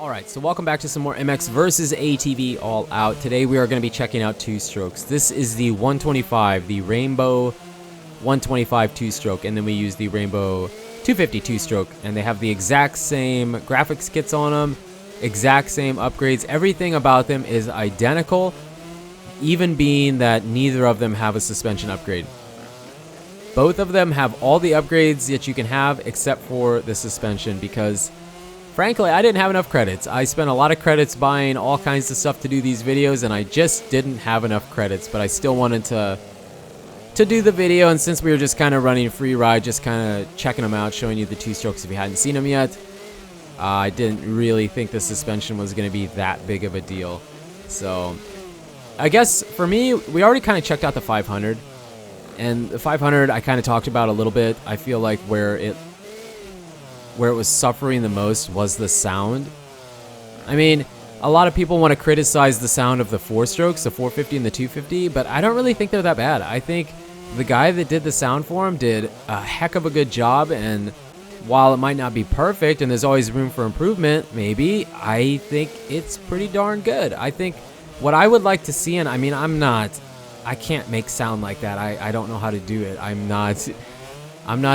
Alright, so welcome back to some more MX versus ATV All Out. Today we are going to be checking out two-strokes. This is the 125, the Rainbow 125 two-stroke, and then we use the Rainbow 250 two-stroke, and they have the exact same graphics kits on them, exact same upgrades. Everything about them is identical, even being that neither of them have a suspension upgrade. Both of them have all the upgrades that you can have except for the suspension because frankly, I didn't have enough credits. I spent a lot of credits buying all kinds of stuff to do these videos, and I just didn't have enough credits, but I still wanted to do the video, and since we were just kind of running free ride, just kind of checking them out, showing you the two strokes if you hadn't seen them yet, I didn't really think the suspension was going to be that big of a deal. So, I guess for me, we already kind of checked out the 500, and the 500 I kind of talked about a little bit. I feel like where it was suffering the most was the sound. I mean, a lot of people want to criticize the sound of the four strokes, the 450 and the 250, but I don't really think they're that bad. I think the guy that did the sound for him did a heck of a good job, and while it might not be perfect and there's always room for improvement, maybe, I think it's pretty darn good. I think what I would like to see, and I mean, I can't make sound like that. I don't know how to do it. I'm not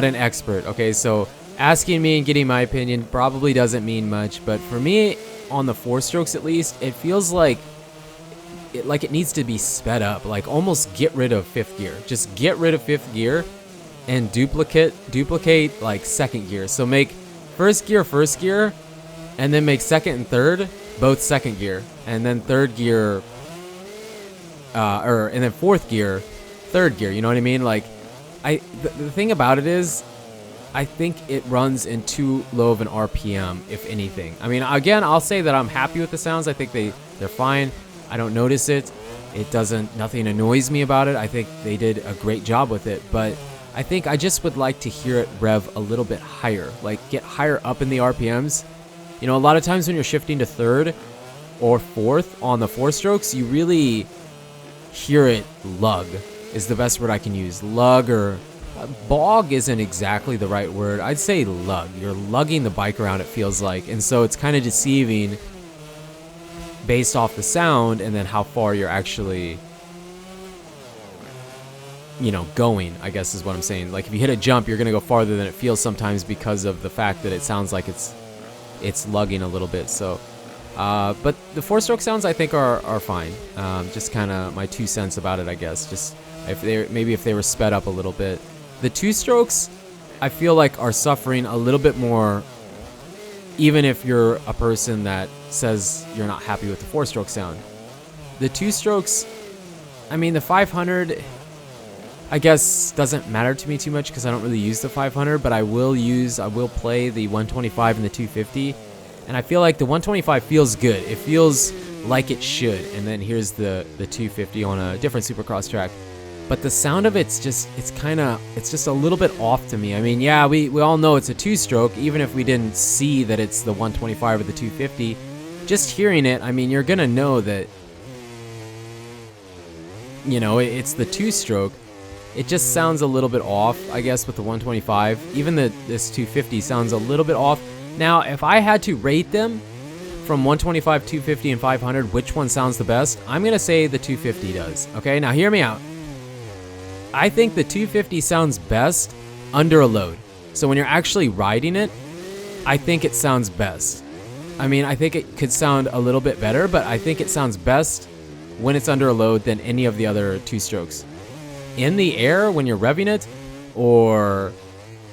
an expert, okay? So asking me and getting my opinion probably doesn't mean much, but for me, on the four strokes at least, it feels like it needs to be sped up. Like almost get rid of fifth gear. Just get rid of fifth gear and duplicate like second gear. So make first gear, and then make second and third both second gear, and then third gear, and then fourth gear, third gear. You know what I mean? Like, the thing about it is, I think it runs in too low of an RPM, if anything. I mean, again, I'll say that I'm happy with the sounds. I think they're fine. I don't notice it. Nothing annoys me about it. I think they did a great job with it, but I think I just would like to hear it rev a little bit higher, like get higher up in the RPMs. You know, a lot of times when you're shifting to third or fourth on the four strokes, you really hear it lug is the best word I can use. Lug, or bog isn't exactly the right word. I'd say lug. You're lugging the bike around, it feels like. And so it's kind of deceiving based off the sound and then how far you're actually, you know, going, I guess is what I'm saying. Like if you hit a jump, you're going to go farther than it feels sometimes because of the fact that it sounds like it's lugging a little bit. So, but the four-stroke sounds I think are fine. Just kind of my 2 cents about it, I guess. Just if they were sped up a little bit. The two strokes, I feel like, are suffering a little bit more, even if you're a person that says you're not happy with the four-stroke sound. The two strokes, I mean, the 500, I guess, doesn't matter to me too much because I don't really use the 500, but I will play the 125 and the 250, and I feel like the 125 feels good. It feels like it should, and then here's the 250 on a different supercross track. But the sound of it's just a little bit off to me. I mean, yeah, we all know it's a two-stroke, even if we didn't see that it's the 125 or the 250. Just hearing it, I mean, you're gonna know that, you know, it's the two-stroke. It just sounds a little bit off, I guess, with the 125. Even this 250 sounds a little bit off. Now, if I had to rate them from 125, 250, and 500, which one sounds the best? I'm gonna say the 250 does. Okay, now hear me out. I think the 250 sounds best under a load. So when you're actually riding it, I think it sounds best. I mean, I think it could sound a little bit better, but I think it sounds best when it's under a load than any of the other two strokes. In the air, when you're revving it, or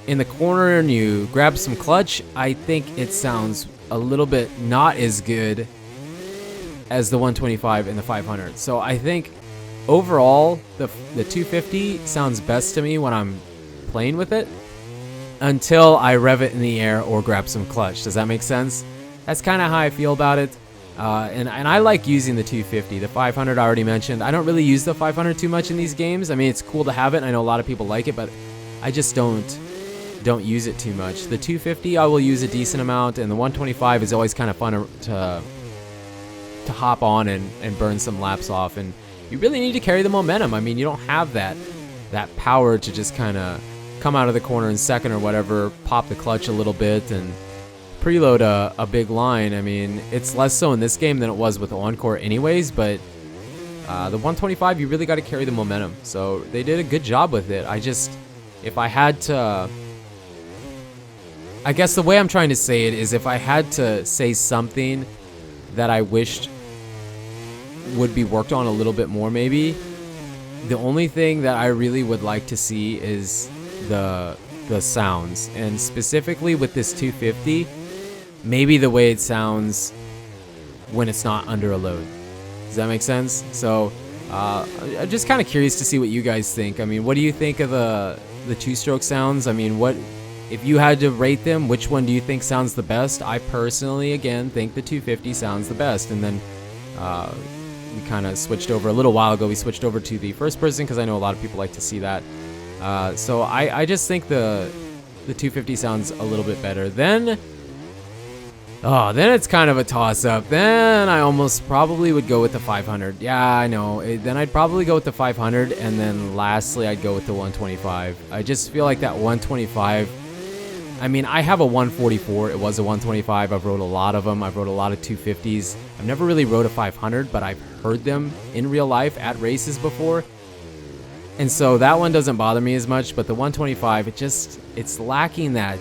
in the corner and you grab some clutch, I think it sounds a little bit not as good as the 125 and the 500. So I think overall, the 250 sounds best to me when I'm playing with it until I rev it in the air or grab some clutch. Does that make sense? That's kind of how I feel about it. And I like using the 250. The 500 I already mentioned. I don't really use the 500 too much in these games. I mean, it's cool to have it, and I know a lot of people like it, but I just don't use it too much. The 250 I will use a decent amount, and the 125 is always kind of fun to hop on and burn some laps off. And you really need to carry the momentum. I mean, you don't have that power to just kind of come out of the corner in second or whatever, pop the clutch a little bit and preload a big line. I mean, it's less so in this game than it was with the Encore anyways, but the 125, you really got to carry the momentum. So they did a good job with it. If I had to, I guess the way I'm trying to say it is, if I had to say something that I wished would be worked on a little bit more, maybe, the only thing that I really would like to see is the sounds, and specifically with this 250, maybe the way it sounds when it's not under a load. Does that make sense? So I'm just kind of curious to see what you guys think. I mean, what do you think of the two-stroke sounds? I mean, what if you had to rate them, which one do you think sounds the best? I personally, again, think the 250 sounds the best. And then we kind of switched over a little while ago. We switched over to the first person because I know a lot of people like to see that. So I just think the 250 sounds a little bit better. Then it's kind of a toss-up. Then I almost probably would go with the 500. Yeah, I know. Then I'd probably go with the 500, and then lastly, I'd go with the 125. I just feel like that 125... I mean, I have a 144. It was a 125. I've rode a lot of them. I've rode a lot of 250s. I've never really rode a 500, but I've heard them in real life at races before. And so that one doesn't bother me as much, but the 125, it's lacking that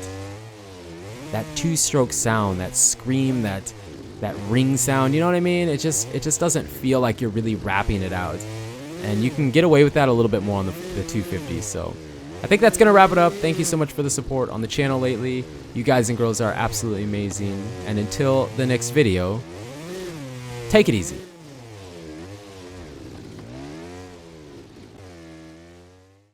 two-stroke sound, that scream, that ring sound, you know what I mean? It just doesn't feel like you're really rapping it out. And you can get away with that a little bit more on the 250. So I think that's going to wrap it up. Thank you so much for the support on the channel lately. You guys and girls are absolutely amazing. And until the next video, take it easy.